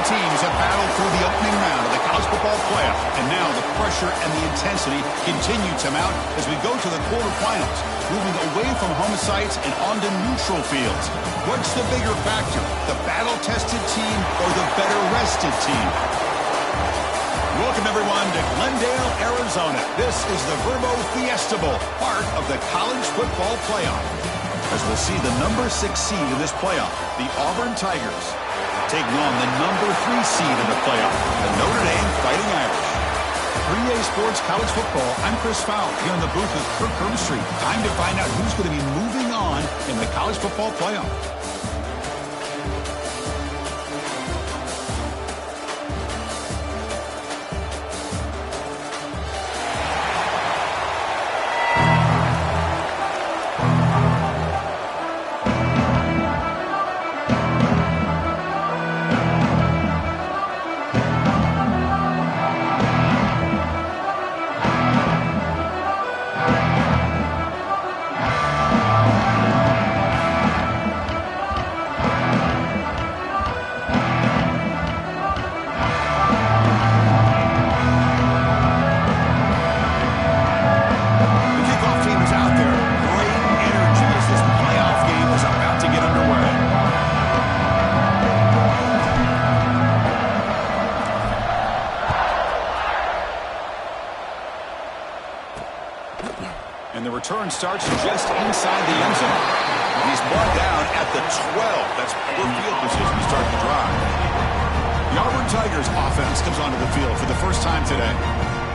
teams have battled through the opening round of the college football playoff, and now the pressure and the intensity continue to mount as we go to the quarterfinals, moving away from home sites and onto neutral fields. What's the bigger factor, the battle-tested team or the better-rested team? Welcome, everyone, to Glendale, Arizona. This is the Verbo Fiesta Bowl, part of the college football playoff. As we'll see the number 6 seed in this playoff, the Auburn Tigers, taking on the number 3 seed in the playoff, the Notre Dame Fighting Irish. 3A Sports College Football, I'm Chris Fowle, here in the booth with Kirk Herbstreit. Time to find out who's going to be moving on in the college football playoff. Return starts just inside the end zone. He's brought down at the 12. That's poor field position to start the drive. The Auburn Tigers offense comes onto the field for the first time today.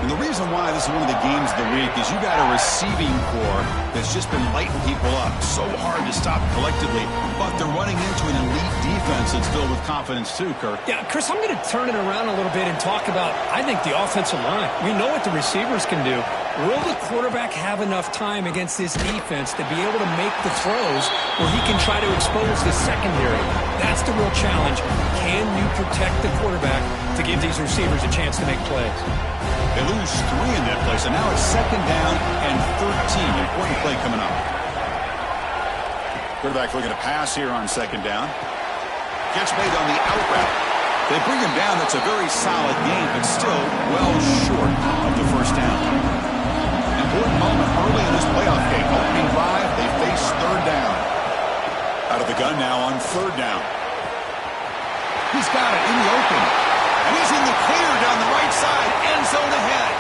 And the reason why this is one of the games of the week is you got a receiving core that's just been lighting people up. So hard to stop collectively, but they're running into an elite defense that's filled with confidence too, Kirk. Yeah, Chris, I'm going to turn it around a little bit and talk about, I think, the offensive line. We know what the receivers can do. Will the quarterback have enough time against this defense to be able to make the throws where he can try to expose the secondary? That's the real challenge. Can you protect the quarterback to give these receivers a chance to make plays? They lose 3 in that play, so now it's 2nd down and 13. Important play coming up. Quarterback looking to pass here on 2nd down. Gets made on the out route. They bring him down. That's a very solid game, but still well short of the 1st down. Important moment early in this playoff game. Opening drive, they face 3rd down. Out of the gun now on 3rd down. He's got it in the open. And he's in the clear down the right side. End zone ahead.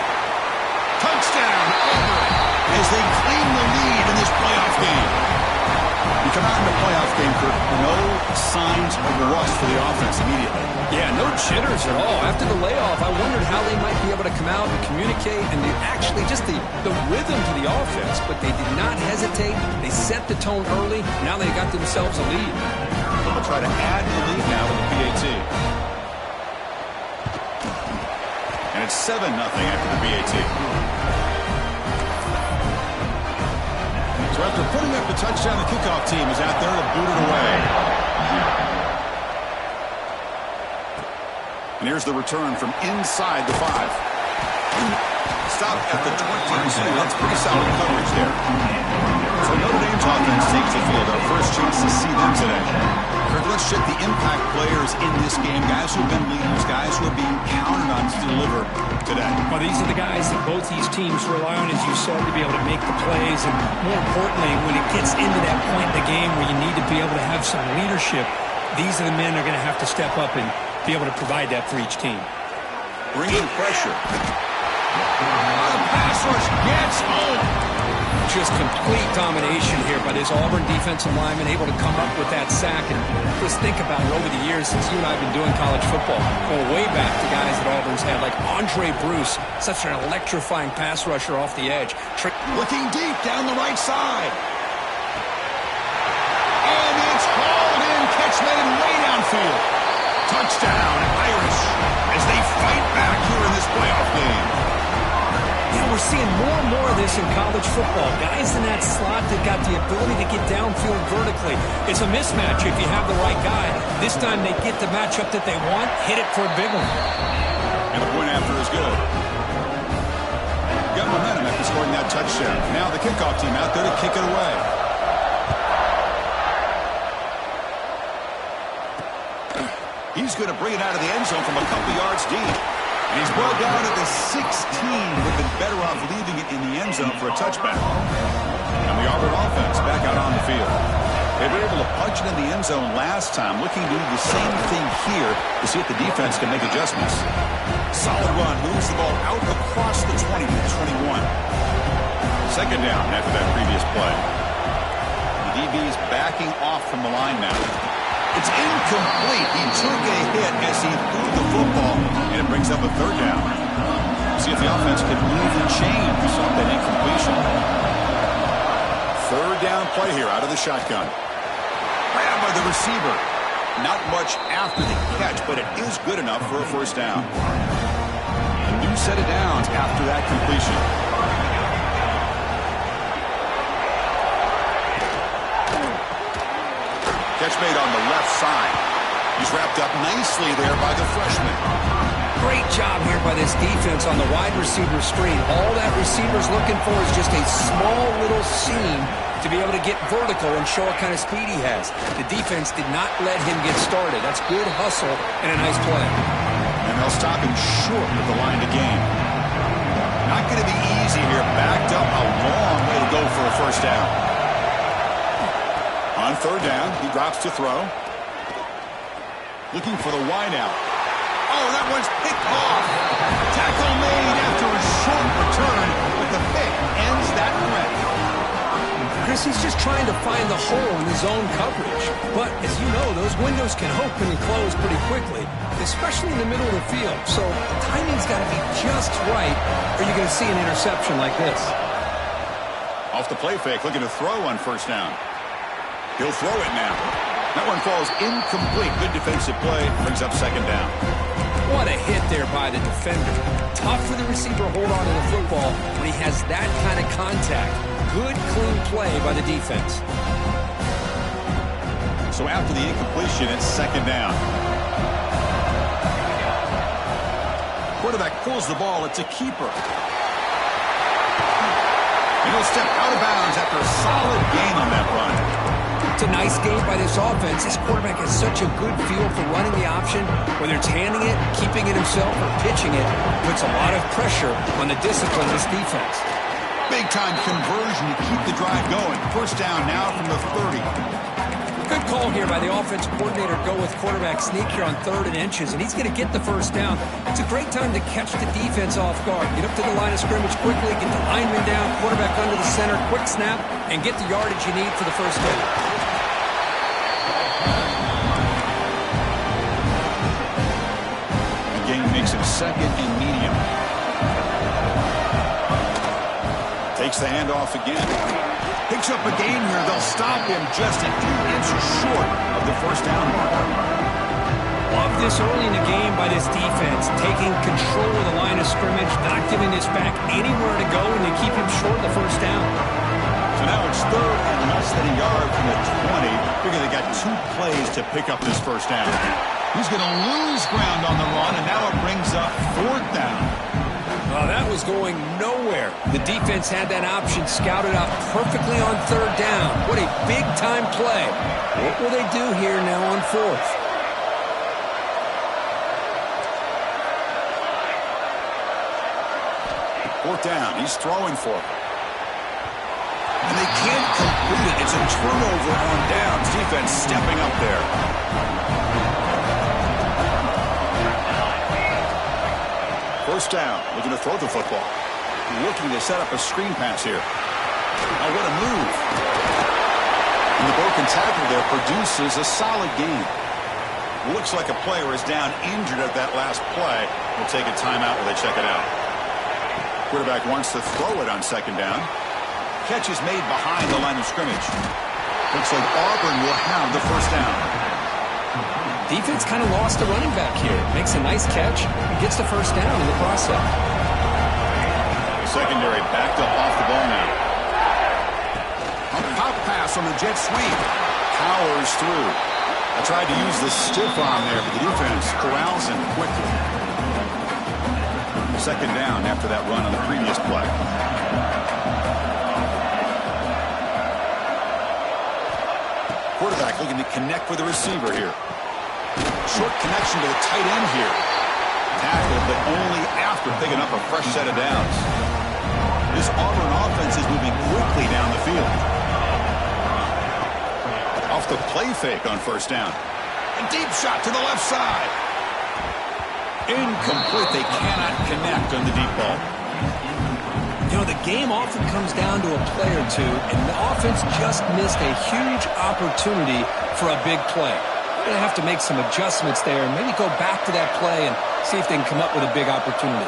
Touchdown, Auburn, as they claim the lead in this playoff game. You come out in the playoff game, Kirk, no signs of rust for the offense immediately. Yeah, no jitters at all. After the layoff, I wondered how they might be able to come out and communicate and actually just the rhythm to the offense. But they did not hesitate. They set the tone early. Now they got themselves a lead. They'll try to add to the lead now with the PAT. And it's 7-0 after the PAT. So after putting up the touchdown, the kickoff team is out there to boot it away. And here's the return from inside the 5. Stop at the 22. That's pretty solid coverage there. So Notre Dame's offense takes the field. Our first chance to see them today. Kirk, let's check the impact players in this game. Guys who have been leaders, guys who are being counted on to deliver today. Well, these are the guys that both these teams rely on, as you said, to be able to make the plays. And more importantly, when it gets into that point in the game where you need to be able to have some leadership, these are the men that are going to have to step up and be able to provide that for each team. Bringing pressure. The pass rush gets home. Just complete domination here by this Auburn defensive lineman, able to come up with that sack. And just think about it over the years since you and I have been doing college football, going way back to guys that Auburn's had, like Andre Bruce, such an electrifying pass rusher off the edge. Looking deep down the right side. And it's hauled in, catch made way downfield. Touchdown, Irish, as they fight back here in this playoff game. Yeah, we're seeing more and more of this in college football. Guys in that slot that got the ability to get downfield vertically. It's a mismatch if you have the right guy. This time they get the matchup that they want, hit it for a big one. And the point after is good. Got momentum after scoring that touchdown. Now the kickoff team out there to kick it away. He's going to bring it out of the end zone from a couple yards deep. And he's well down at the 16. Would have been better off leaving it in the end zone for a touchback. And the Auburn offense back out on the field. They were able to punch it in the end zone last time, looking to do the same thing here to see if the defense can make adjustments. Solid run, moves the ball out across the 20 to the 21. Second down after that previous play. The DB is backing off from the line now. It's incomplete. He took a hit as he threw the football, and it brings up a third down. See if the offense can move and change off that incompletion. Third down play here out of the shotgun. Grabbed by the receiver. Not much after the catch, but it is good enough for a first down. A new set of downs after that completion. Catch made on the left side. He's wrapped up nicely there by the freshman. Great job here by this defense on the wide receiver screen. All that receiver's looking for is just a small little seam to be able to get vertical and show what kind of speed he has. The defense did not let him get started. That's good hustle and a nice play. And they'll stop him short with the line to gain. Not going to be easy here. Backed up a long way to go for a first down. On third down, he drops to throw. Looking for the wide out. Oh, that one's picked off. Tackle made after a short return, but the pick ends that threat. Chris, he's just trying to find the hole in his own coverage. But, as you know, those windows can open and close pretty quickly, especially in the middle of the field. So the timing's got to be just right, or you're going to see an interception like this. Off the play fake, looking to throw on first down. He'll throw it now. That one falls incomplete. Good defensive play. Brings up second down. What a hit there by the defender. Tough for the receiver to hold on to the football when he has that kind of contact. Good, clean play by the defense. So after the incompletion, it's second down. Quarterback pulls the ball. It's a keeper. And he'll step out of bounds after a solid gain on that run. It's a nice game by this offense. This quarterback has such a good feel for running the option. Whether it's handing it, keeping it himself, or pitching it, puts a lot of pressure on the discipline of this defense. Big-time conversion to keep the drive going. First down now from the 30. Good call here by the offensive coordinator. Go with quarterback sneak here on 3rd and inches, and he's going to get the first down. It's a great time to catch the defense off guard. Get up to the line of scrimmage quickly, get the lineman down, quarterback under the center, quick snap, and get the yardage you need for the first down. Makes it second and medium. Takes the handoff again. Picks up a gain here. They'll stop him just a few inches short of the first down mark. Love this early in the game by this defense. Taking control of the line of scrimmage, not giving this back anywhere to go, and they keep him short of the first down. So now it's 3rd and less than a yard from the 20. Figure they got 2 plays to pick up this first down. He's going to lose ground on the run, and now it brings up 4th down. Well, that was going nowhere. The defense had that option scouted out perfectly on 3rd down. What a big-time play. What will they do here now on 4th? 4th down. He's throwing for it. And they can't complete it. It's a turnover on downs. Defense stepping up there. First down, looking to throw the football. Looking to set up a screen pass here. Oh, what a move. And the broken tackle there produces a solid gain. Looks like a player is down injured at that last play. We'll take a timeout while they check it out. Quarterback wants to throw it on second down. Catch is made behind the line of scrimmage. Looks like Auburn will have the first down. Defense kind of lost a running back here. Makes a nice catch and gets the first down in the process. The secondary backed up off the ball now. A pop pass on the jet sweep. Powers through. I tried to use the stiff arm there, but the defense corrals him quickly. Second down after that run on the previous play. Quarterback looking to connect with the receiver here. short connection to the tight end here. Tackled, but only after picking up a fresh set of downs. This Auburn offense is moving quickly down the field. Off the play fake on first down. A deep shot to the left side. Incomplete. They cannot connect on the deep ball. You know, the game often comes down to a play or two, and the offense just missed a huge opportunity for a big play. They're going to have to make some adjustments there and maybe go back to that play and see if they can come up with a big opportunity.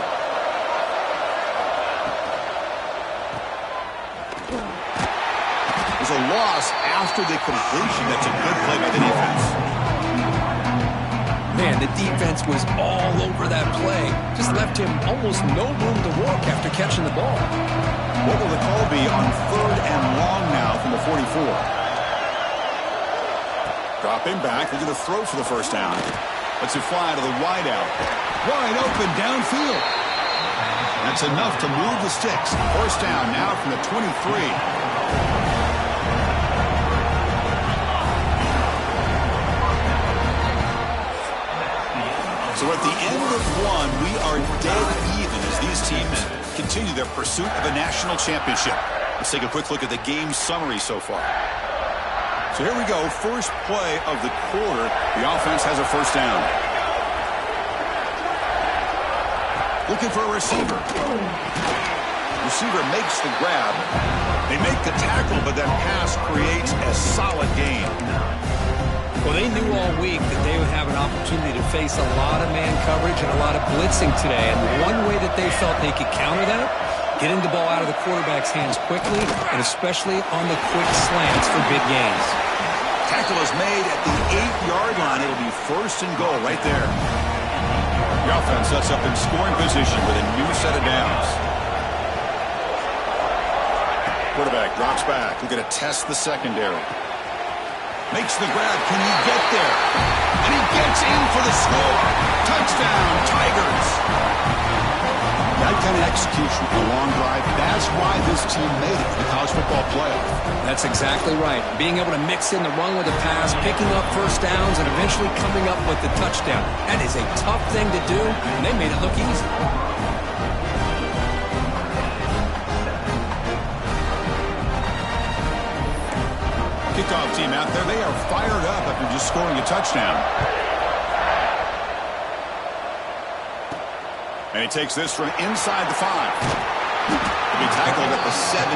There's a loss after the completion. That's a good play by the defense. Man, the defense was all over that play. Just left him almost no room to work after catching the ball. What will the call be on 3rd and long now from the 44? Dropping back, looking to throw for the first down. Lets it fly to the wideout. Wide open downfield. That's enough to move the sticks. First down now from the 23. So at the end of one, we are dead even as these teams continue their pursuit of a national championship. Let's take a quick look at the game summary so far. So here we go. First play of the quarter. The offense has a first down. Looking for a receiver. Receiver makes the grab. They make the tackle, but that pass creates a solid gain. Well, they knew all week that they would have an opportunity to face a lot of man coverage and a lot of blitzing today. And one way that they felt they could counter that, getting the ball out of the quarterback's hands quickly, and especially on the quick slants for big gains. Tackle is made at the 8-yard line. It'll be first and goal right there. The offense sets up in scoring position with a new set of downs. Quarterback drops back. We're going to test the secondary. Makes the grab. Can he get there? And he gets in for the score. Touchdown, Tigers. That kind of execution for a long drive, that's why this team made it to the college football playoff. That's exactly right. Being able to mix in the run with the pass, picking up first downs, and eventually coming up with the touchdown. That is a tough thing to do, and they made it look easy. Kickoff team out there, they are fired up after just scoring a touchdown. And he takes this from inside the 5. He'll be tackled at the 17.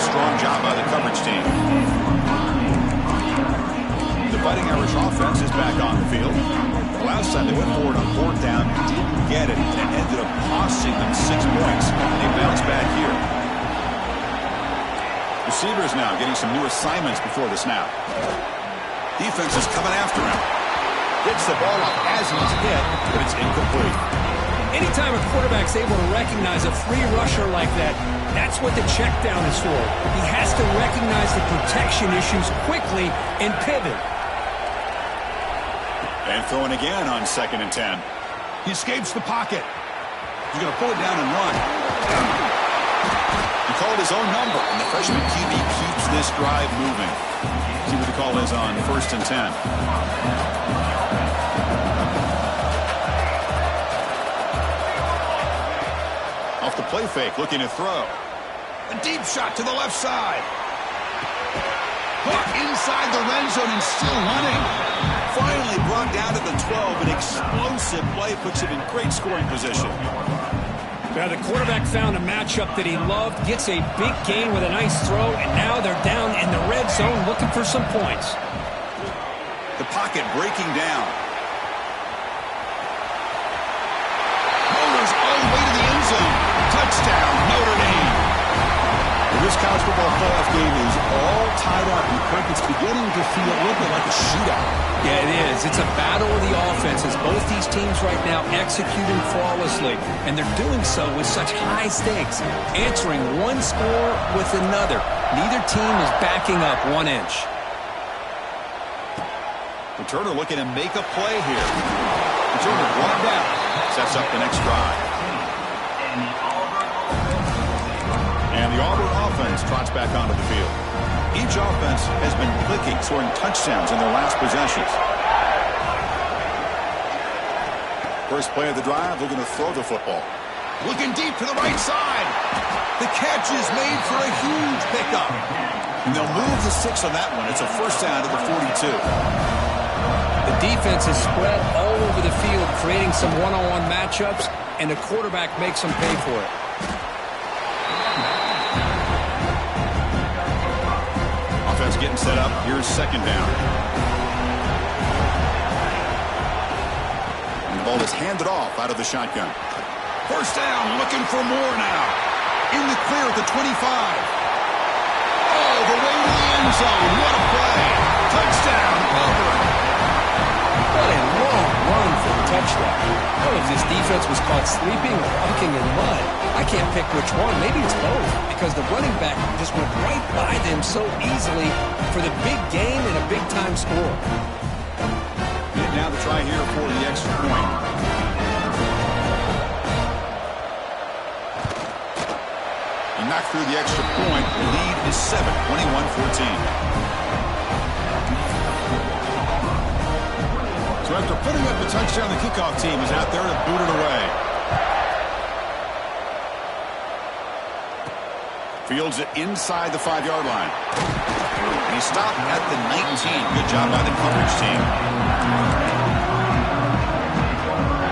Strong job by the coverage team. The Fighting Irish offense is back on the field. The last time they went forward on 4th down, didn't get it, and it ended up costing them 6 points. And they bounced back here. Receivers now getting some new assignments before the snap. Defense is coming after him. Gets the ball up as he's hit, but it's incomplete. Anytime a quarterback's able to recognize a free rusher like that, that's what the check down is for. He has to recognize the protection issues quickly and pivot. And throwing again on 2nd and 10. He escapes the pocket. He's going to pull it down and run. He called his own number, and the freshman QB keeps this drive moving. See what the call is on 1st and 10. Off the play fake, looking to throw. A deep shot to the left side. Hook inside the red zone and still running. Finally brought down to the 12. An explosive play puts him in great scoring position. Now the quarterback found a matchup that he loved, gets a big gain with a nice throw, and now they're down in the red zone looking for some points. The pocket breaking down. Motors all the way to the end zone. Touchdown, Notre Dame. Well, this college football playoff game is all tied up, and Kirk, it's beginning to feel a little bit like a shootout. Yeah, it is. It's a battle of the offenses. Both these teams right now executing flawlessly, and they're doing so with such high stakes, answering one score with another. Neither team is backing up 1 inch. Returner looking to make a play here. Returner brought down. Sets up the next drive. And the Auburn offense trots back onto the field. Each offense has been clicking, scoring touchdowns in their last possessions. First play of the drive, looking to throw the football. Looking deep to the right side. The catch is made for a huge pickup. And they'll move the 6 on that one. It's a first down to the 42. The defense is spread all over the field, creating some one-on-one matchups, and the quarterback makes them pay for it. Offense getting set up. Here's second down. And the ball is handed off out of the shotgun. First down, looking for more now. In the clear at the 25. Oh, the way to the end zone. What a play. Touchdown, Auburn. What a long run for the touchdown. I don't know if this defense was caught sleeping or walking in mud. I can't pick which one. Maybe it's both, because the running back just went right by them so easily for the big gain and a big-time score. And now the try here for the extra point. He knocked through the extra point. The lead is 7, 21-14. So after putting up the touchdown, the kickoff team is out there to boot it away. Fields it inside the 5-yard line. He stopped at the 19. Good job by the coverage team.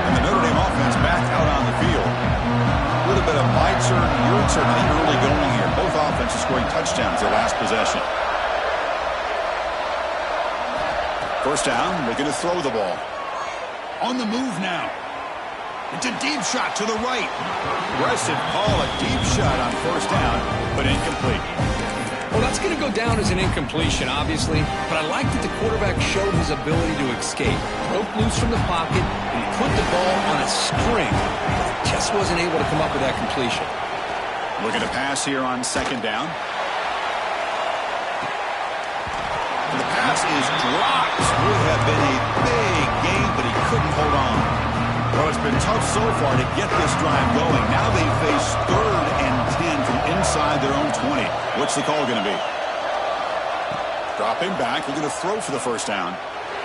And the Notre Dame offense back out on the field. A little bit of my turn, your turn, early going here. Both offenses scoring touchdowns their last possession. First down, they're going to throw the ball. On the move now. It's a deep shot to the right. Aggressive call, a deep shot on first down, but incomplete. Well, that's going to go down as an incompletion, obviously, but I like that the quarterback showed his ability to escape. Broke loose from the pocket and put the ball on a string. Just wasn't able to come up with that completion. Looking to pass here on second down. The pass is dropped. Would have been a big gain, but he couldn't hold on. Well, it's been tough so far to get this drive going. Now they face 3rd and 10 from inside their own 20. What's the call going to be? Dropping back. Looking to throw for the first down.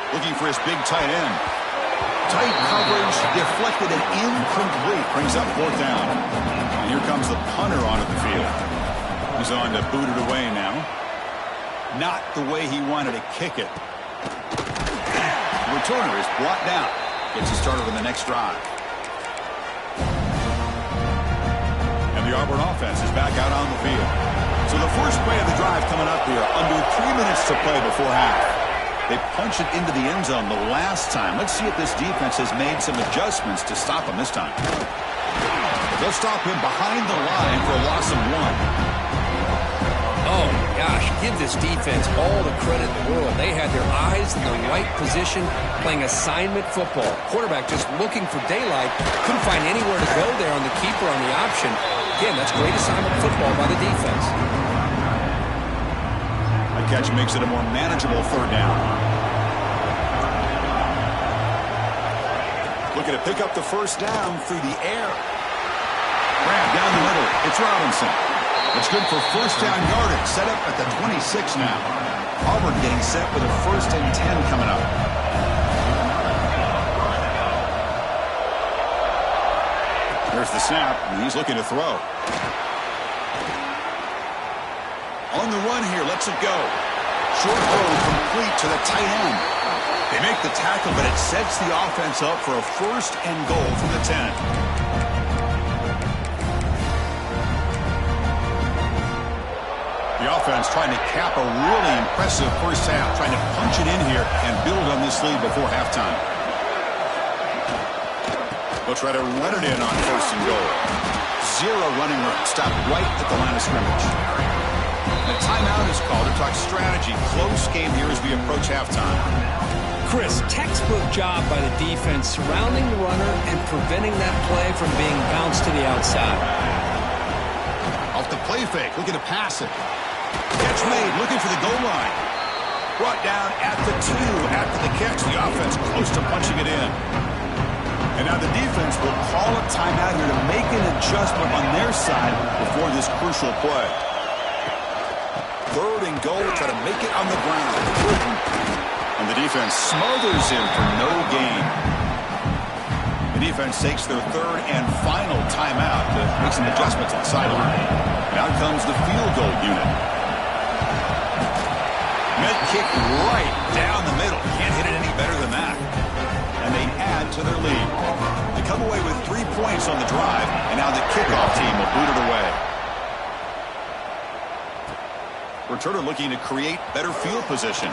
Looking for his big tight end. Tight coverage, deflected and incomplete. Brings up 4th down. And here comes the punter onto the field. He's on to boot it away now. Not the way he wanted to kick it. The returner is brought down. Gets you started with the next drive. And the Auburn offense is back out on the field. So the first play of the drive coming up here. Under 3 minutes to play before half. They punched it into the end zone the last time. Let's see if this defense has made some adjustments to stop him this time. They'll stop him behind the line for a loss of 1. Oh, my gosh, give this defense all the credit in the world. They had their eyes in the right position, playing assignment football. Quarterback just looking for daylight. Couldn't find anywhere to go there on the keeper on the option. Again, that's great assignment football by the defense. That catch makes it a more manageable 3rd down. Looking to pick up the first down through the air. Grab down the middle. It's Robinson. It's good for first down yardage. Set up at the 26 now. Auburn getting set with a 1st and 10 coming up. There's the snap, and he's looking to throw. On the run here, lets it go. Short throw complete to the tight end. They make the tackle, but it sets the offense up for a 1st and goal from the 10. The offense trying to cap a really impressive first half, trying to punch it in here and build on this lead before halftime. They'll try to run it in on 1st and goal. 0 running room, stopped right at the line of scrimmage. The timeout is called to talk strategy. Close game here as we approach halftime. Chris, textbook job by the defense surrounding the runner and preventing that play from being bounced to the outside. Off the play fake, looking to pass it. Catch made, looking for the goal line. Brought down at the 2 after the catch. The offense close to punching it in. And now the defense will call a timeout here to make an adjustment on their side before this crucial play. 3rd and goal, try to make it on the ground. And the defense smothers him for no gain. And defense takes their third and final timeout to make some adjustments on the sideline. Now comes the field goal unit. Net kick right down the middle. Can't hit it any better than that. And they add to their lead. They come away with 3 points on the drive, and now the kickoff team will boot it away. Returner looking to create better field position.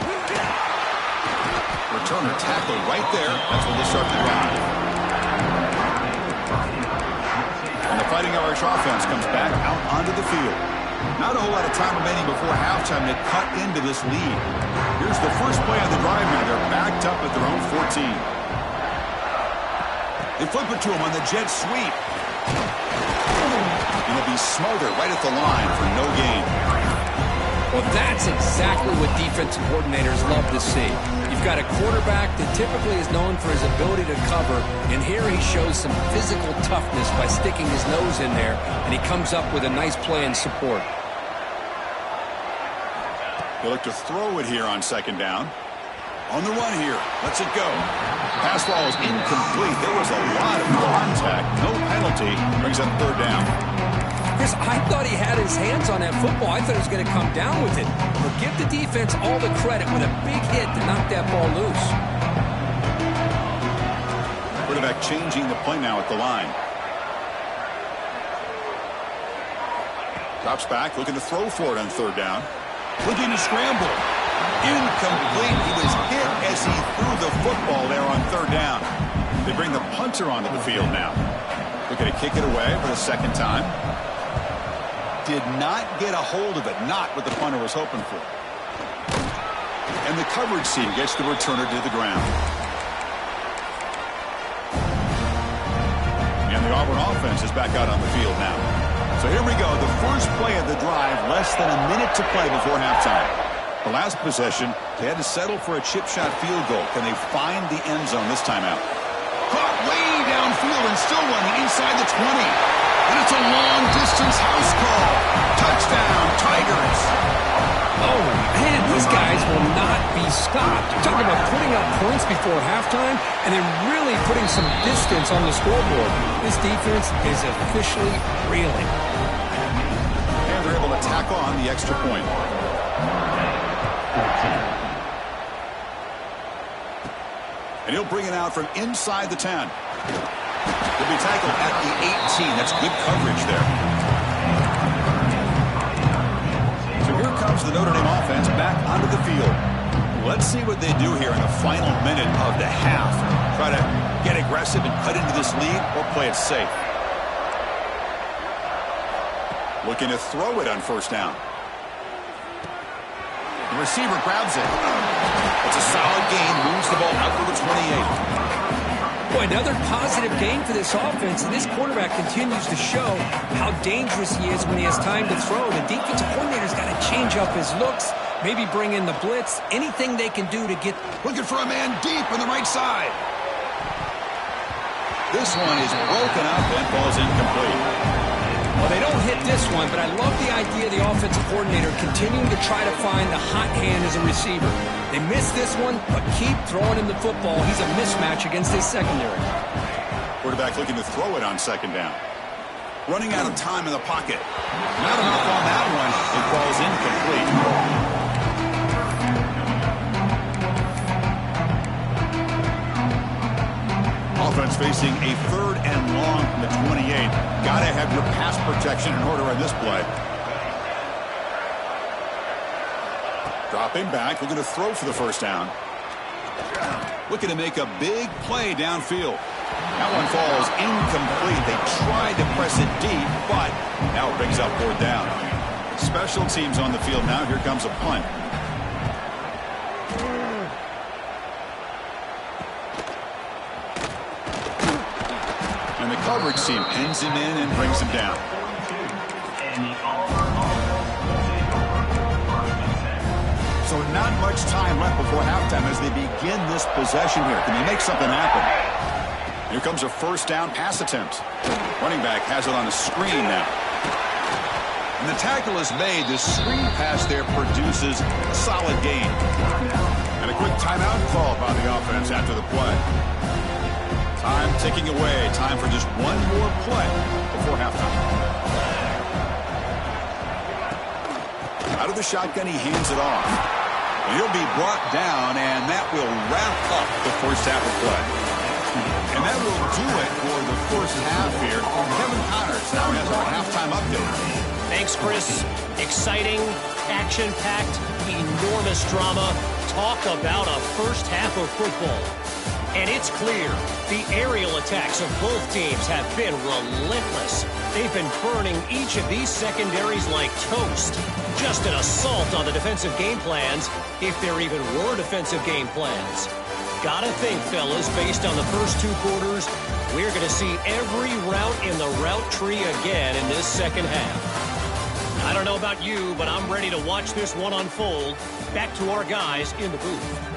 Returner tackled right there. That's when they start the drive. And the Fighting Irish offense comes back out onto the field. Not a whole lot of time remaining before halftime to cut into this lead. Here's the first play of the drive now. They're backed up at their own 14. They flip it to him on the jet sweep. And he'll be smothered right at the line for no gain. Well, that's exactly what defensive coordinators love to see. You've got a quarterback that typically is known for his ability to cover, and here he shows some physical toughness by sticking his nose in there, and he comes up with a nice play in support. They look to throw it here on second down. On the run here. Lets it go. Pass ball is incomplete. There was a lot of contact. No penalty. Brings up third down. Chris, I thought he had his hands on that football. I thought he was going to come down with it. But give the defense all the credit with a big hit to knock that ball loose. Quarterback changing the play now at the line. Drops back, looking to throw for it on third down. Looking to scramble. Incomplete. He was hit as he threw the football there on third down. They bring the punter onto the field now. Looking to kick it away for the second time. Did not get a hold of it. Not what the punter was hoping for. And the coverage team gets the returner to the ground. And the Auburn offense is back out on the field now. So here we go. The first play of the drive. Less than a minute to play before halftime. The last possession, they had to settle for a chip shot field goal. Can they find the end zone this time out? Caught way downfield and still running inside the 20. And it's a long-distance house call. Touchdown, Tigers. Oh, man, these guys will not be stopped. You're talking about putting up points before halftime and then really putting some distance on the scoreboard. This defense is officially reeling. And they're able to tack on the extra point. And he'll bring it out from inside the 10. He'll be tackled at the 18. That's good coverage there. So here comes the Notre Dame offense back onto the field. Let's see what they do here in the final minute of the half. Try to get aggressive and cut into this lead or play it safe. Looking to throw it on first down. The receiver grabs it. It's a solid gain. Moves the ball out to the 28. Boy, another positive gain for this offense, and this quarterback continues to show how dangerous he is when he has time to throw. The defensive coordinator's got to change up his looks, maybe bring in the blitz, anything they can do to get... Looking for a man deep on the right side. This one is broken up and falls incomplete. Well, they don't hit this one, but I love the idea of the offensive coordinator continuing to try to find the hot hand as a receiver. They missed this one, but keep throwing him the football. He's a mismatch against his secondary. Quarterback looking to throw it on second down. Running out of time in the pocket. Not enough on that one. It falls incomplete. Offense facing a third and long from the 28. Got to have your pass protection in order on this play. Dropping back, looking to throw for the first down. Looking to make a big play downfield. That one falls incomplete. They tried to press it deep, but now it brings up fourth down. Special teams on the field now. Here comes a punt. And the coverage team pins him in and brings him down. So not much time left before halftime as they begin this possession here. Can they make something happen? Here comes a first down pass attempt. Running back has it on a screen now. And the tackle is made. The screen pass there produces a solid gain. And a quick timeout call by the offense after the play. Time ticking away. Time for just one more play before halftime. Out of the shotgun, he hands it off. And he'll be brought down, and that will wrap up the first half of play. And that will do it for the first half here. Kevin Connors now has our halftime update. Thanks, Chris. Exciting, action-packed, enormous drama. Talk about a first half of football. And it's clear, the aerial attacks of both teams have been relentless. They've been burning each of these secondaries like toast. Just an assault on the defensive game plans, if there even were defensive game plans. Gotta think, fellas, based on the first two quarters, we're going to see every route in the route tree again in this second half. I don't know about you, but I'm ready to watch this one unfold. Back to our guys in the booth.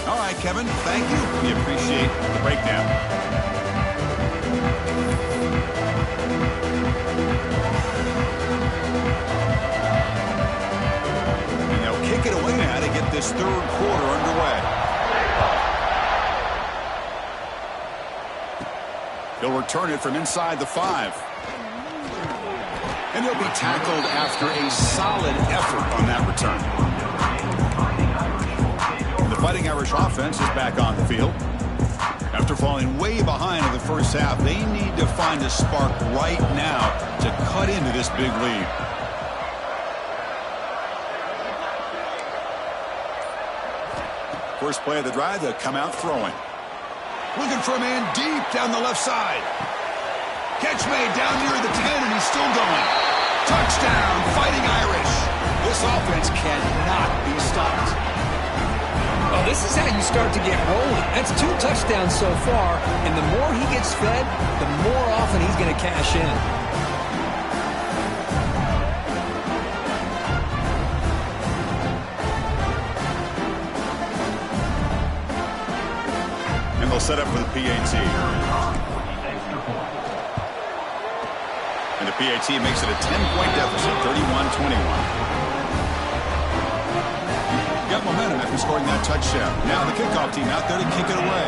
All right, Kevin, thank you. We appreciate the breakdown. And they'll kick it away now to get this third quarter underway. He'll return it from inside the 5. And he'll be tackled after a solid effort on that return. The Fighting Irish offense is back on the field. After falling way behind in the first half, they need to find a spark right now to cut into this big lead. First play of the drive, they'll come out throwing. Looking for a man deep down the left side. Catch made down near the 10, and he's still going. Touchdown, Fighting Irish. This offense cannot be stopped. Oh, this is how you start to get rolling. That's 2 touchdowns so far, and the more he gets fed, the more often he's going to cash in. And they'll set up for the PAT. And the PAT makes it a 10-point deficit, 31-21. Got momentum after scoring that touchdown. Now the kickoff team out there to kick it away.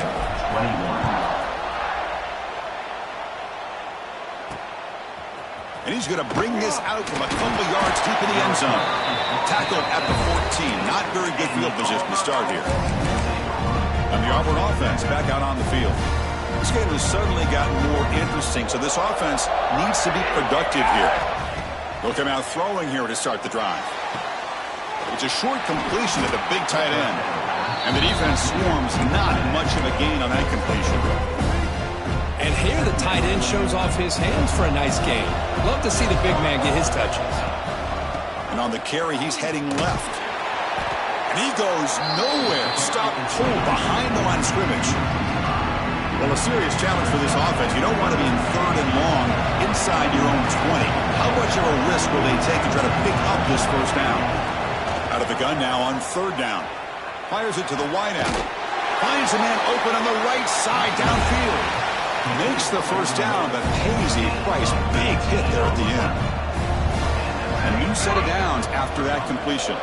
And he's going to bring this out from a couple yards deep in the end zone. Tackled at the 14. Not very good field position to start here. And the Auburn offense back out on the field. This game has suddenly gotten more interesting, so this offense needs to be productive here. They'll come out throwing here to start the drive. It's a short completion at the big tight end. And the defense swarms not much of a gain on that completion. And here the tight end shows off his hands for a nice gain. Love to see the big man get his touches. And on the carry, he's heading left. And he goes nowhere. Stop pulled behind the line of scrimmage. Well, a serious challenge for this offense. You don't want to be in 3rd and long inside your own 20. How much of a risk will they take to try to pick up this first down? Out of the gun now on 3rd down. Fires it to the wideout. Finds a man open on the right side downfield. Makes the first down, but pays a price. Big hit there at the end. A new set of downs after that completion.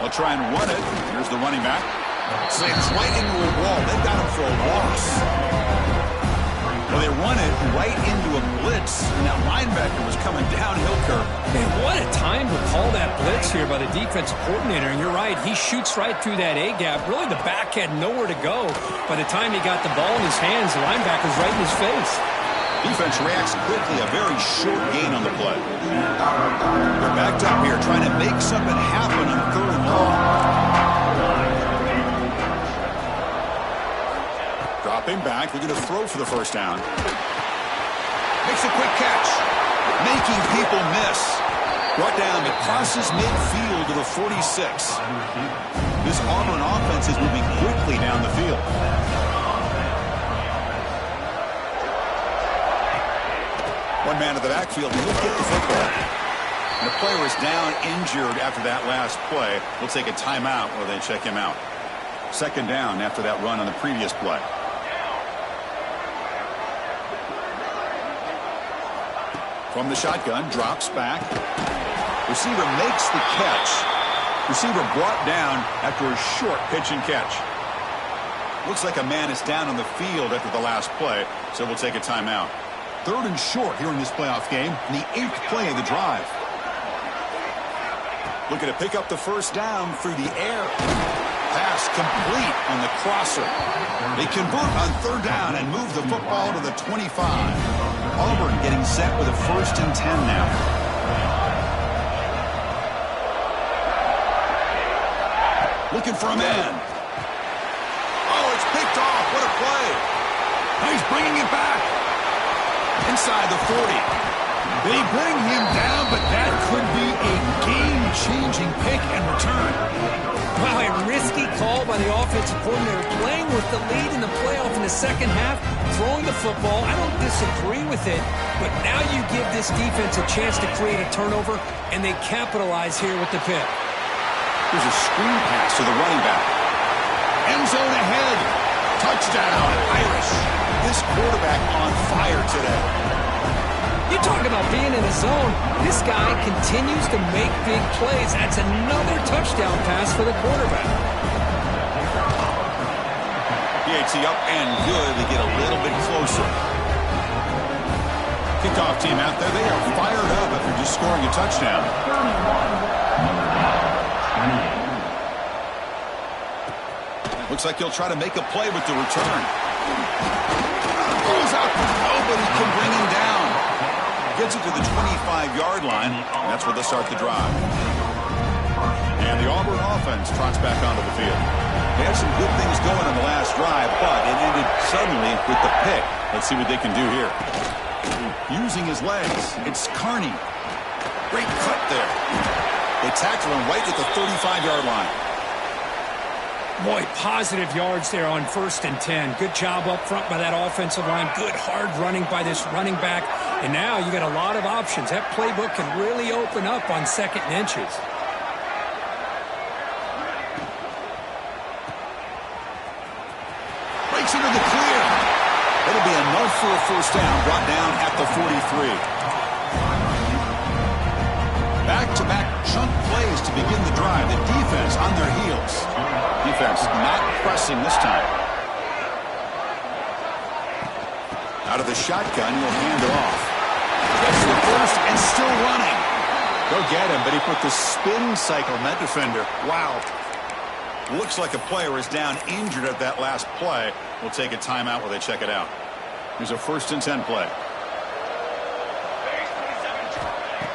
They'll try and run it. Here's the running back. Slams right into a wall. They've got him for a loss. Well, they run it right into a blitz, and that linebacker was coming downhill, Kirk. Man, what a time to call that blitz here by the defensive coordinator. And you're right, he shoots right through that A-gap. Really, the back had nowhere to go. By the time he got the ball in his hands, the linebacker's right in his face. Defense reacts quickly, a very short gain on the play. They're backed up here, trying to make something happen on 3rd and long. Dropping back, they're going to throw for the first down. Makes a quick catch, making people miss. Brought down, but crosses midfield to the 46. This Auburn offense is moving quickly down the field. One man in the backfield, and he'll get the football. And the player is down injured after that last play. We'll take a timeout while they check him out. 2nd down after that run on the previous play. From the shotgun, drops back. Receiver makes the catch. Receiver brought down after a short pitch and catch. Looks like a man is down on the field after the last play, so we'll take a timeout. 3rd and short here in this playoff game, in the 8th play of the drive. Looking to pick up the first down through the air. Pass complete on the crosser. They convert on 3rd down and move the football to the 25. Auburn getting set with a 1st and 10 now. Looking for a man. Oh, it's picked off. What a play. He's bringing it back. Inside the 40. They bring him down, but that could be a game-changing pick and return. Wow, a risky call by the offensive coordinator, playing with the lead in the playoff in the second half, throwing the football. I don't disagree with it, but now you give this defense a chance to create a turnover, and they capitalize here with the pick. Here's a screen pass to the running back. End zone ahead. Touchdown, Irish. This quarterback on fire today. You talk about being in a zone. This guy continues to make big plays. That's another touchdown pass for the quarterback. PAT up and good. They get a little bit closer. Kickoff team out there. They are fired up after just scoring a touchdown. Looks like he'll try to make a play with the return. Goes out. Nobody can bring him down. Gets it to the 25-yard line. And that's where they'll start the drive. And the Auburn offense trots back onto the field. They had some good things going on the last drive, but it ended suddenly with the pick. Let's see what they can do here. Using his legs, it's Carney. Great cut there. They tackle him right at the 35-yard line. Boy, positive yards there on 1st and 10. Good job up front by that offensive line. Good hard running by this running back. And now you got a lot of options. That playbook can really open up on 2nd and inches. Breaks into the clear. It'll be enough for a first down. Brought down at the 43. Back-to-back chunk plays to begin the drive. The defense on their heels. Defense not pressing this time. Out of the shotgun, he'll hand it off. Gets the first and still running. Go get him, but he put the spin cycle on that defender. Wow. Looks like a player is down injured at that last play. We'll take a timeout while they check it out. Here's a 1st and 10 play.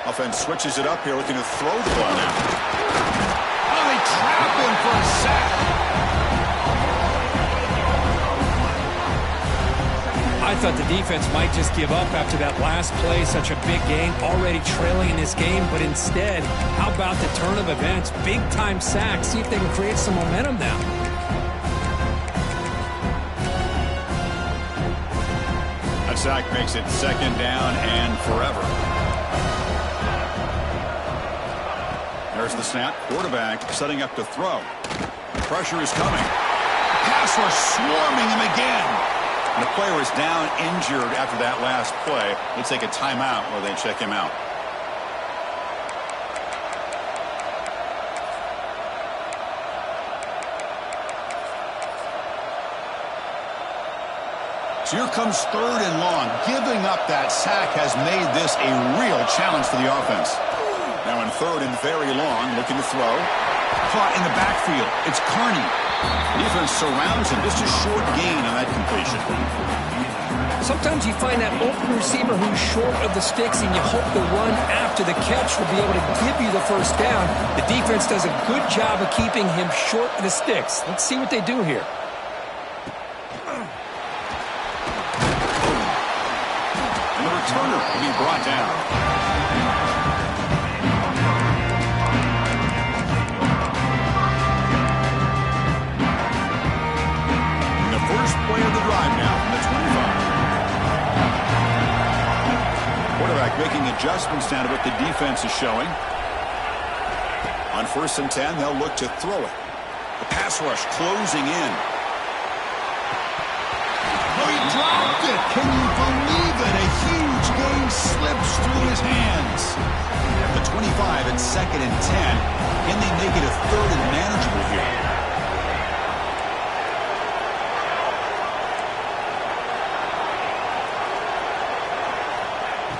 Offense switches it up here, looking to throw the ball now. Oh, they trap him for a sack. I thought the defense might just give up after that last play. Such a big game, already trailing in this game. But instead, how about the turn of events? Big-time sack. See if they can create some momentum now. That sack makes it 2nd down and forever. There's the snap. Quarterback setting up to throw. Pressure is coming. Pass rush swarming him again. And the player is down injured after that last play. We'll take a timeout while they check him out. So here comes 3rd and long. Giving up that sack has made this a real challenge for the offense. Now in 3rd and very long, looking to throw. Caught in the backfield. It's Carney. Defense surrounds him. Just a short gain on that completion. Sometimes you find that open receiver who's short of the sticks, and you hope the run after the catch will be able to give you the first down. The defense does a good job of keeping him short of the sticks. Let's see what they do here. And the returner will be brought down. First play of the drive now from the 25. Quarterback making adjustments down to what the defense is showing. On 1st and 10, they'll look to throw it. The pass rush closing in. Oh, he dropped it. Can you believe it? A huge gain slips through his hands. The 25 at 2nd and 10. Can they make it a 3rd and manageable here?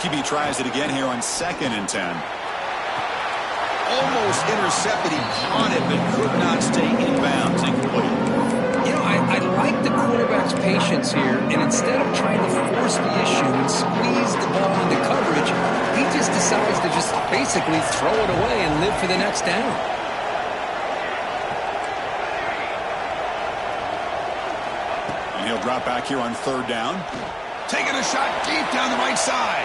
QB tries it again here on 2nd and 10. Almost intercepted. He caught it, but could not stay in bounds. Incomplete. You know, I like the quarterback's patience here, and instead of trying to force the issue and squeeze the ball into coverage, he just decides to just basically throw it away and live for the next down. And he'll drop back here on 3rd down. Taking a shot deep down the right side.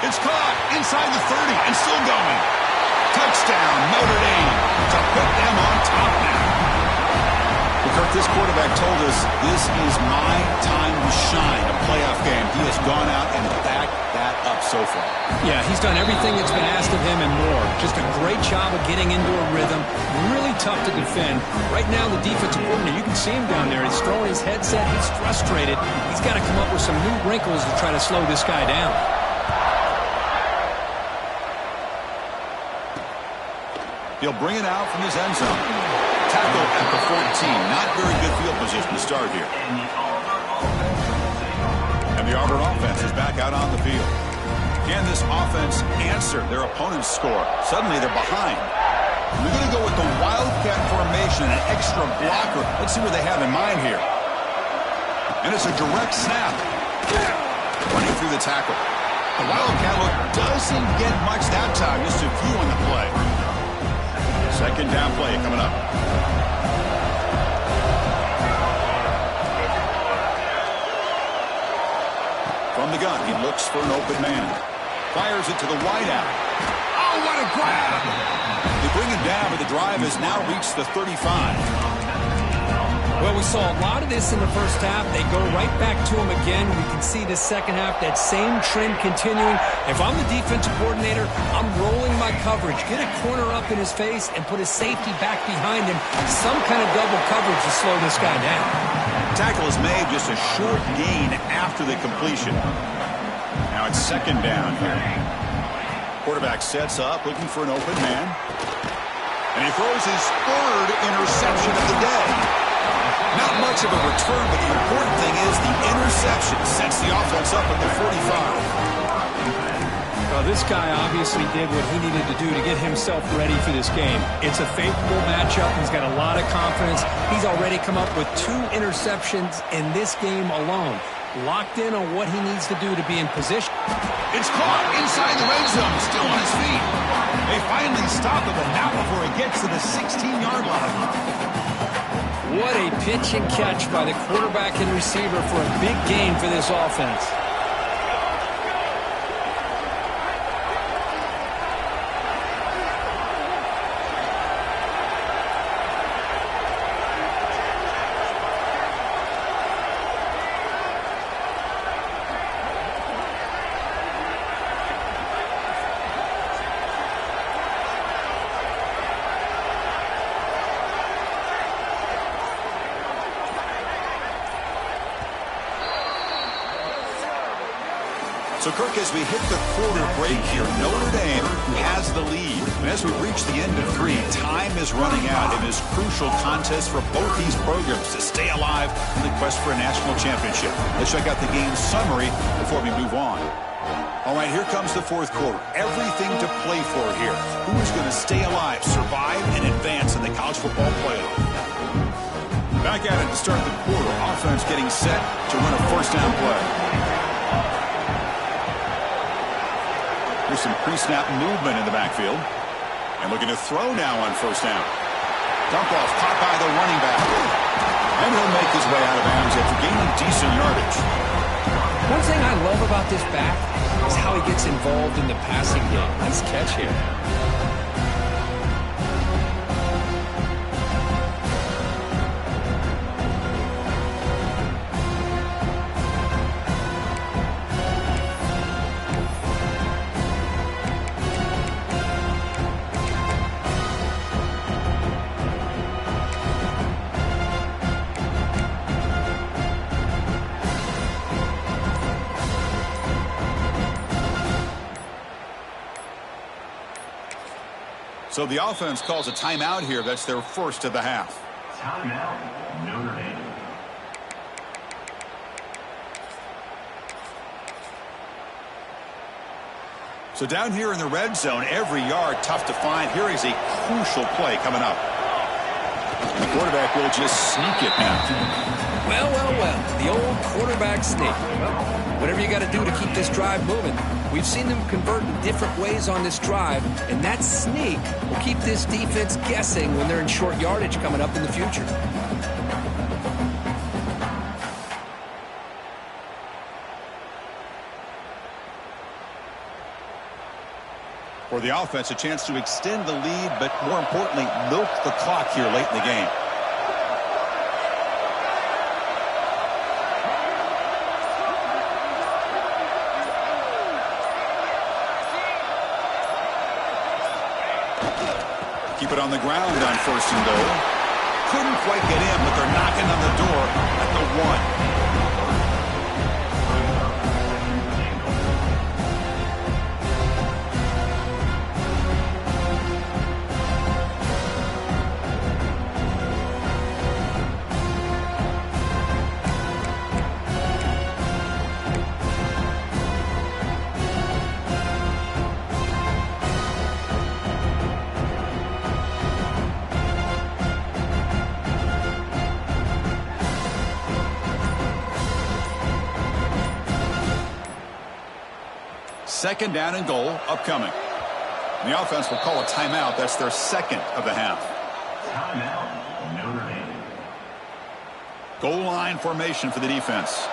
It's caught inside the 30 and still going. Touchdown, Notre Dame, to put them on top now. Well, Kirk, this quarterback told us this is my time to shine, a playoff game. He has gone out and backed that up so far. Yeah, he's done everything that's been asked of him and more. Just a great job of getting into a rhythm. Really tough to defend. Right now, the defensive coordinator, you can see him down there. He's throwing his headset. He's frustrated. He's got to come up with some new wrinkles to try to slow this guy down. He'll bring it out from his end zone. Tackle at the 14. Not very good field position to start here. And the Auburn offense is back out on the field. Can this offense answer their opponent's score? Suddenly they're behind. They're going to go with the Wildcat formation, an extra blocker. Let's see what they have in mind here. And it's a direct snap. Running through the tackle. The Wildcat look doesn't get much that time. Just a few on the play. 2nd down play coming up. From the gun, he looks for an open man. Fires it to the wideout. Oh, what a grab! They bring him down, but the drive has now reached the 35. Well, we saw a lot of this in the first half. They go right back to him again. We can see the second half, that same trend continuing. If I'm the defensive coordinator, I'm rolling my coverage. Get a corner up in his face and put a safety back behind him. Some kind of double coverage to slow this guy down. Tackle is made, just a short gain after the completion. Now it's 2nd down here. Quarterback sets up, looking for an open man. And he throws his 3rd interception of the day. Not much of a return, but the important thing is the interception sets the offense up at the 45. Well, this guy obviously did what he needed to do to get himself ready for this game. It's a favorable matchup. He's got a lot of confidence. He's already come up with 2 interceptions in this game alone. Locked in on what he needs to do to be in position. It's caught inside the red zone, still on his feet. They finally stop him, but not before he gets to the 16-yard line. What a pitch and catch by the quarterback and receiver for a big gain for this offense. So, Kirk, as we hit the quarter break here, Notre Dame has the lead. And as we reach the end of 3, time is running out in this crucial contest for both these programs to stay alive in the quest for a national championship. Let's check out the game summary before we move on. All right, here comes the 4th quarter. Everything to play for here. Who's going to stay alive, survive, and advance in the college football playoff? Back at it to start the quarter. Offense getting set to run a 1st down play. Here's some pre-snap movement in the backfield. And looking to throw now on 1st down. Dump off caught by the running back. And he'll make his way out of bounds after gaining decent yardage. One thing I love about this back is how he gets involved in the passing game. Nice catch here. So the offense calls a timeout here. That's their first of the half. Timeout, Notre Dame. So down here in the red zone, every yard tough to find. Here is a crucial play coming up. The quarterback will just sneak it now. Well, well, well, the old quarterback sneak. Well, whatever you got to do to keep this drive moving. We've seen them convert in different ways on this drive, and that sneak will keep this defense guessing when they're in short yardage coming up in the future. For the offense, a chance to extend the lead, but more importantly, milk the clock here late in the game. Keep it on the ground on 1st and goal. Couldn't quite get in, but they're knocking on the door at the 1. Second down and goal upcoming. The offense will call a timeout. That's their second of the half. Timeout, Notre Dame. Goal line formation for the defense.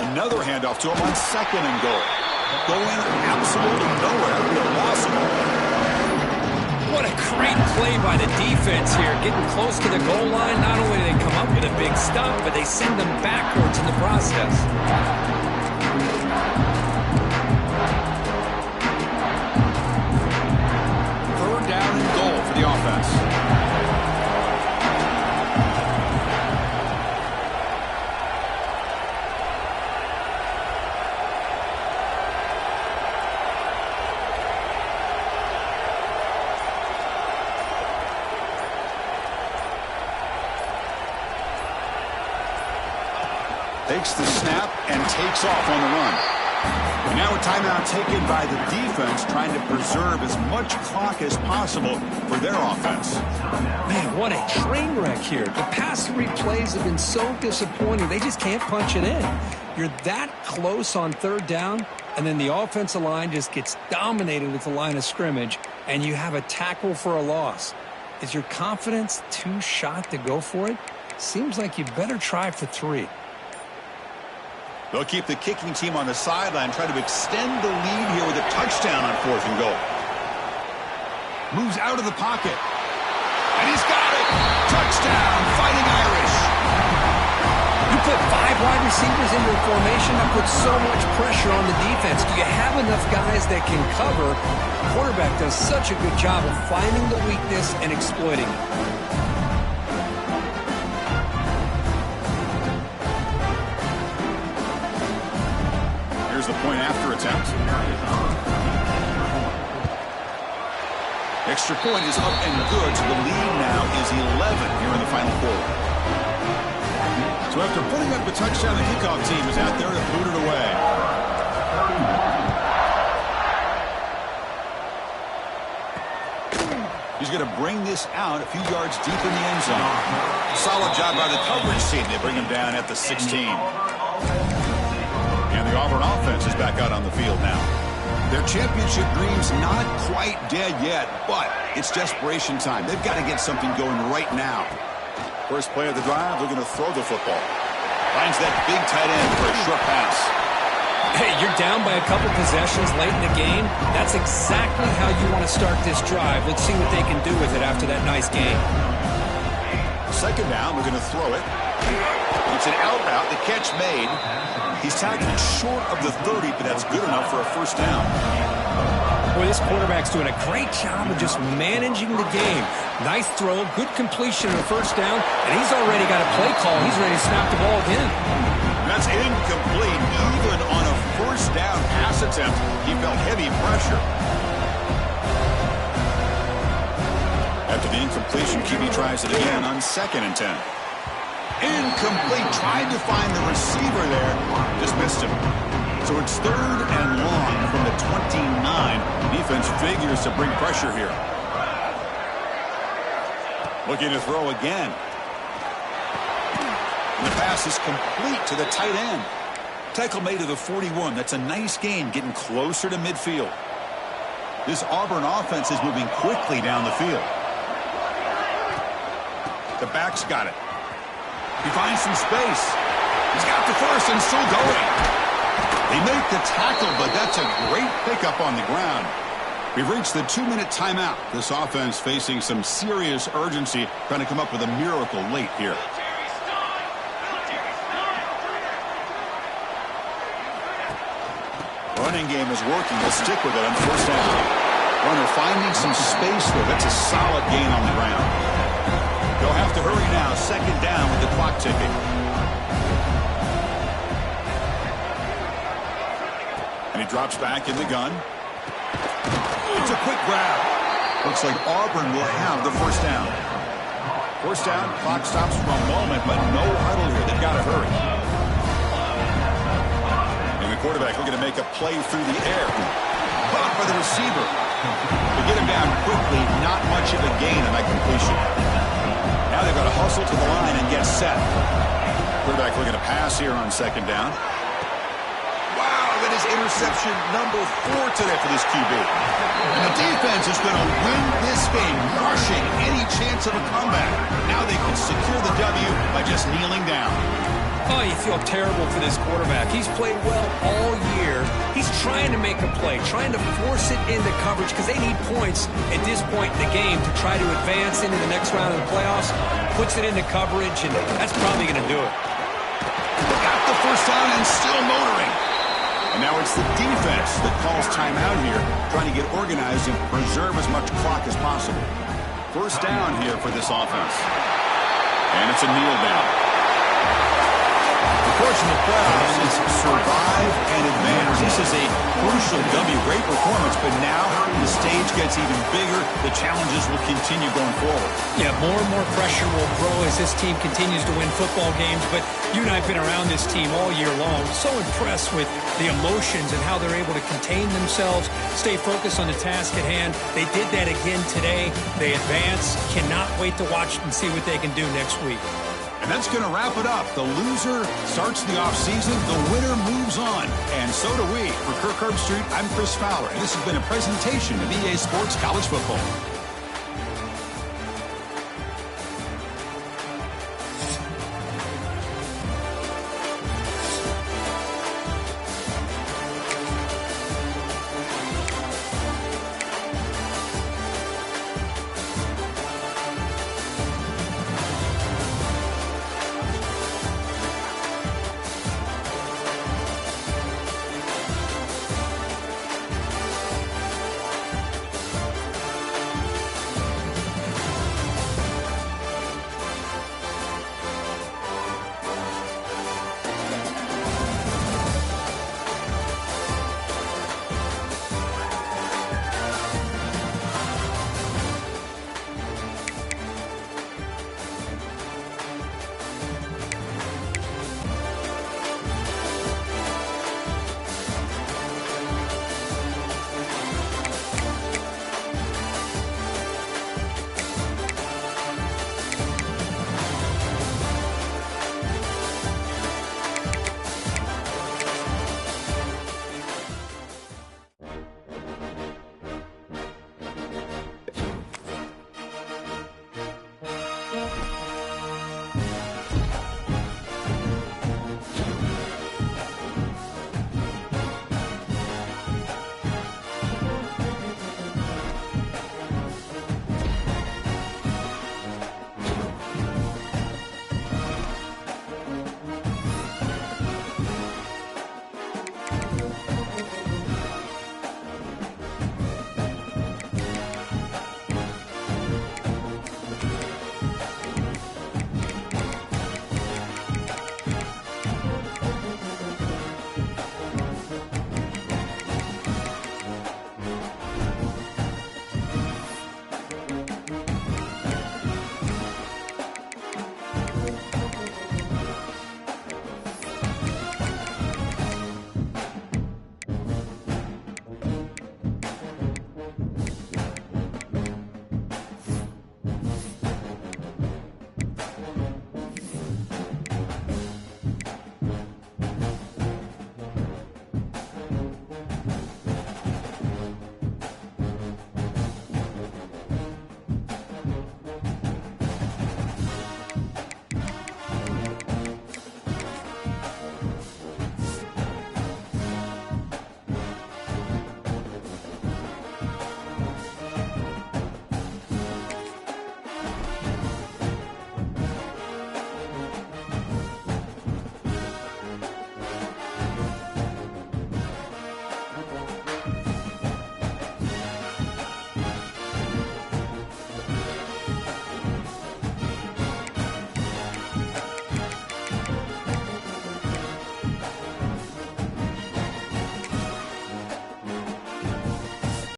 Another handoff to him on 2nd and goal. Going absolutely nowhere. Impossible. What a great play by the defense here. Getting close to the goal line, not only do they come up with a big stop, but they send them backwards in the process. Third down and goal for the offense. Takes the snap and takes off on the run. And now a timeout taken by the defense, trying to preserve as much clock as possible for their offense. Man, what a train wreck here. The past 3 plays have been so disappointing. They just can't punch it in. You're that close on 3rd down, and then the offensive line just gets dominated at the line of scrimmage, and you have a tackle for a loss. Is your confidence too shot to go for it? Seems like you better try for 3. They'll keep the kicking team on the sideline, try to extend the lead here with a touchdown on 4th and goal. Moves out of the pocket. And he's got it. Touchdown, Fighting Irish. You put 5 wide receivers into a formation that puts so much pressure on the defense. Do you have enough guys that can cover? The quarterback does such a good job of finding the weakness and exploiting it. Here's the point after attempt. Extra point is up and good, so the lead now is 11 here in the final quarter. So after putting up a touchdown, the kickoff team is out there to boot it away. He's going to bring this out a few yards deep in the end zone. Solid job by the coverage team. They bring him down at the 16. And the Auburn offense is back out on the field now. Their championship dreams not quite dead yet, but it's desperation time. They've got to get something going right now. First play of the drive, they're going to throw the football. Finds that big tight end for a short pass. Hey, you're down by a couple possessions late in the game. That's exactly how you want to start this drive. Let's see what they can do with it after that nice game. Second down, we're going to throw it. It's an out route, the catch made. He's tackled short of the 30, but that's good enough for a first down. Boy, this quarterback's doing a great job of just managing the game. Nice throw, good completion of the first down, and he's already got a play call. He's ready to snap the ball again. That's incomplete, even on a first down pass attempt, he felt heavy pressure. After the incompletion, QB tries it again on 2nd and 10. Incomplete. Tried to find the receiver there. Just missed him. So it's 3rd and long from the 29. Defense figures to bring pressure here. Looking to throw again. And the pass is complete to the tight end. Tackle made to the 41. That's a nice gain, getting closer to midfield. This Auburn offense is moving quickly down the field. The back's got it. He finds some space. He's got the first and still going. They make the tackle, but that's a great pickup on the ground. We've reached the 2-minute timeout. This offense facing some serious urgency, trying to come up with a miracle late here. Running game is working. They'll stick with it on 1st down. Runner finding some space there. That's a solid gain on the ground. They'll have to hurry now. 2nd down with the clock ticking. And he drops back in the gun. It's a quick grab. Looks like Auburn will have the 1st down. 1st down, clock stops for a moment, but no huddle here. They've got to hurry. And the quarterback looking to make a play through the air. Caught by the receiver. They get him down quickly. Not much of a gain on that completion. Now they've got to hustle to the line and get set. Quarterback looking to pass here on 2nd down. That is interception number 4 today for this QB. And the defense is going to win this game, crushing any chance of a comeback. Now they can secure the W by just kneeling down. Oh, you feel terrible for this quarterback. He's played well all year. He's trying to make a play, trying to force it into coverage because they need points at this point in the game to try to advance into the next round of the playoffs. Puts it into coverage, and that's probably going to do it. Got the first down and still motoring. And now it's the defense that calls timeout here, trying to get organized and preserve as much clock as possible. 1st down here for this offense. And it's a kneel down. The course in the playoffs is survive and advance. This is a crucial W. Great performance, but now the stage gets even bigger. The challenges will continue going forward. Yeah, more and more pressure will grow as this team continues to win football games, but you and I have been around this team all year long. So impressed with the emotions and how they're able to contain themselves, stay focused on the task at hand. They did that again today. They advance. Cannot wait to watch and see what they can do next week. And that's going to wrap it up. The loser starts the offseason. The winner moves on. And so do we. For Kirk Herbstreit, I'm Chris Fowler. And this has been a presentation of EA Sports College Football.